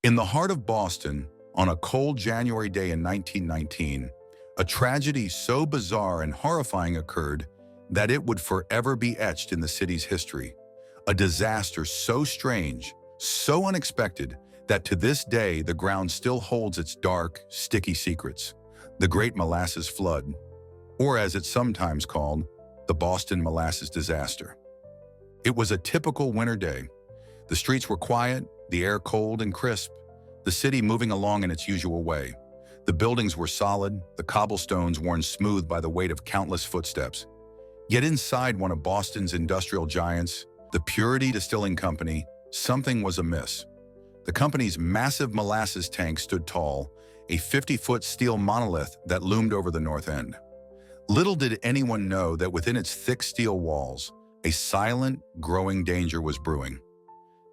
In the heart of Boston, on a cold January day in 1919, a tragedy so bizarre and horrifying occurred that it would forever be etched in the city's history. A disaster so strange, so unexpected, that to this day the ground still holds its dark, sticky secrets. The Great Molasses Flood, or as it's sometimes called, the Boston Molasses Disaster. It was a typical winter day. The streets were quiet, the air cold and crisp, the city moving along in its usual way. The buildings were solid, the cobblestones worn smooth by the weight of countless footsteps. Yet inside one of Boston's industrial giants, the Purity Distilling Company, something was amiss. The company's massive molasses tank stood tall, a 50-foot steel monolith that loomed over the north end. Little did anyone know that within its thick steel walls, a silent, growing danger was brewing.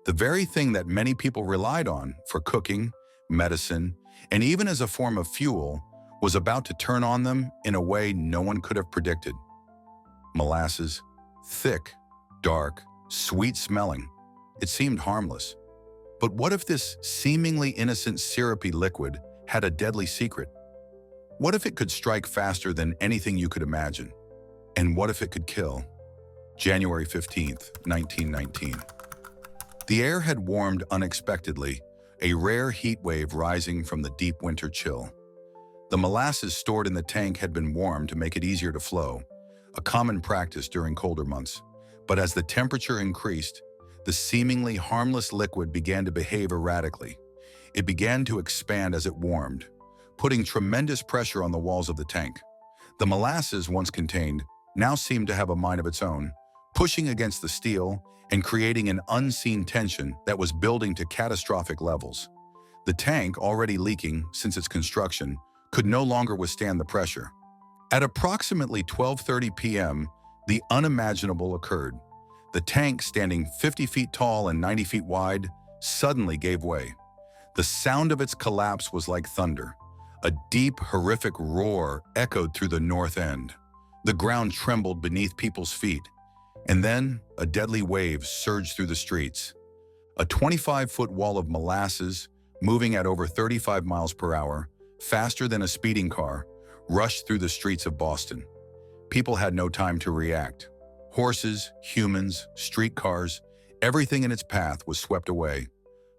The very thing that many people relied on for cooking, medicine, and even as a form of fuel was about to turn on them in a way no one could have predicted. Molasses, thick, dark, sweet-smelling. It seemed harmless. But what if this seemingly innocent syrupy liquid had a deadly secret? What if it could strike faster than anything you could imagine? And what if it could kill? January 15th, 1919. The air had warmed unexpectedly, a rare heat wave rising from the deep winter chill. The molasses stored in the tank had been warmed to make it easier to flow, a common practice during colder months. But as the temperature increased, the seemingly harmless liquid began to behave erratically. It began to expand as it warmed, putting tremendous pressure on the walls of the tank. The molasses, once contained, now seemed to have a mind of its own, pushing against the steel and creating an unseen tension that was building to catastrophic levels. The tank, already leaking since its construction, could no longer withstand the pressure. At approximately 12:30 p.m., the unimaginable occurred. The tank, standing 50 feet tall and 90 feet wide, suddenly gave way. The sound of its collapse was like thunder. A deep, horrific roar echoed through the north end. The ground trembled beneath people's feet. And then, a deadly wave surged through the streets. A 25-foot wall of molasses, moving at over 35 miles per hour, faster than a speeding car, rushed through the streets of Boston. People had no time to react. Horses, humans, streetcars, everything in its path was swept away,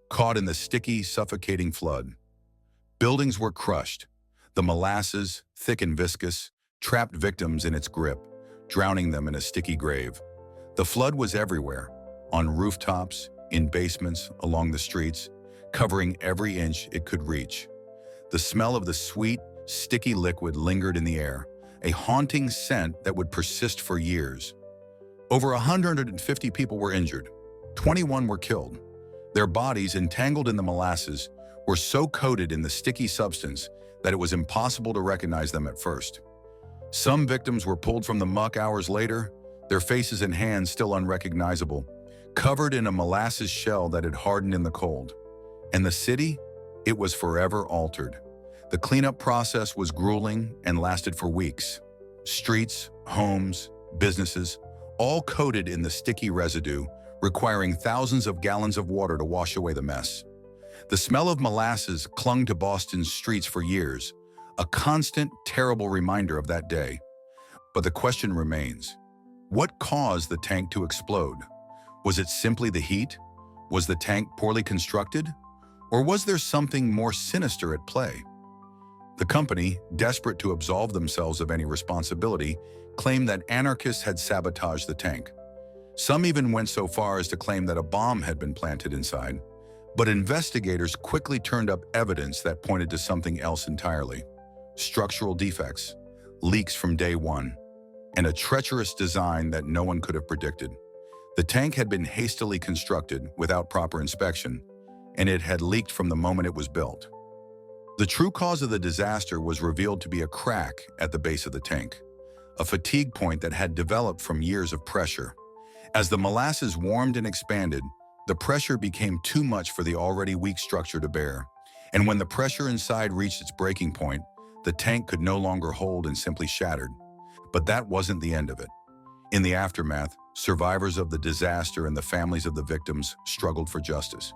caught in the sticky, suffocating flood. Buildings were crushed. The molasses, thick and viscous, trapped victims in its grip, drowning them in a sticky grave. The flood was everywhere, on rooftops, in basements, along the streets, covering every inch it could reach. The smell of the sweet, sticky liquid lingered in the air, a haunting scent that would persist for years. Over 150 people were injured. 21 were killed. Their bodies, entangled in the molasses, were so coated in the sticky substance that it was impossible to recognize them at first. Some victims were pulled from the muck hours later, their faces and hands still unrecognizable, covered in a molasses shell that had hardened in the cold. And the city? It was forever altered. The cleanup process was grueling and lasted for weeks. Streets, homes, businesses, all coated in the sticky residue, requiring thousands of gallons of water to wash away the mess. The smell of molasses clung to Boston's streets for years, a constant, terrible reminder of that day. But the question remains, what caused the tank to explode? Was it simply the heat? Was the tank poorly constructed? Or was there something more sinister at play? The company, desperate to absolve themselves of any responsibility, claimed that anarchists had sabotaged the tank. Some even went so far as to claim that a bomb had been planted inside. But investigators quickly turned up evidence that pointed to something else entirely. Structural defects, leaks from day one, and a treacherous design that no one could have predicted. The tank had been hastily constructed without proper inspection, and it had leaked from the moment it was built. The true cause of the disaster was revealed to be a crack at the base of the tank, a fatigue point that had developed from years of pressure. As the molasses warmed and expanded, the pressure became too much for the already weak structure to bear, and when the pressure inside reached its breaking point, the tank could no longer hold and simply shattered. But that wasn't the end of it. In the aftermath, survivors of the disaster and the families of the victims struggled for justice.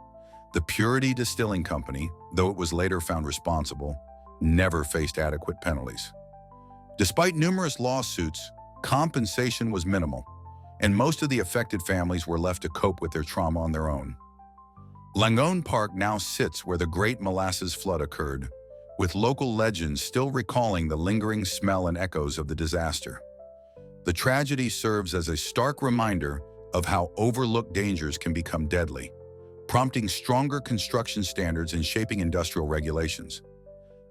The Purity Distilling Company, though it was later found responsible, never faced adequate penalties. Despite numerous lawsuits, compensation was minimal, and most of the affected families were left to cope with their trauma on their own. Langone Park now sits where the Great Molasses Flood occurred, with local legends still recalling the lingering smell and echoes of the disaster. The tragedy serves as a stark reminder of how overlooked dangers can become deadly, prompting stronger construction standards and shaping industrial regulations.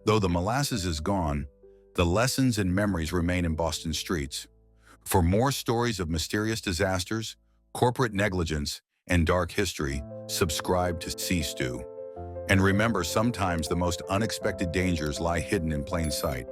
Though the molasses is gone, the lessons and memories remain in Boston streets. For more stories of mysterious disasters, corporate negligence, and dark history, subscribe to C-Stew. And remember, sometimes the most unexpected dangers lie hidden in plain sight.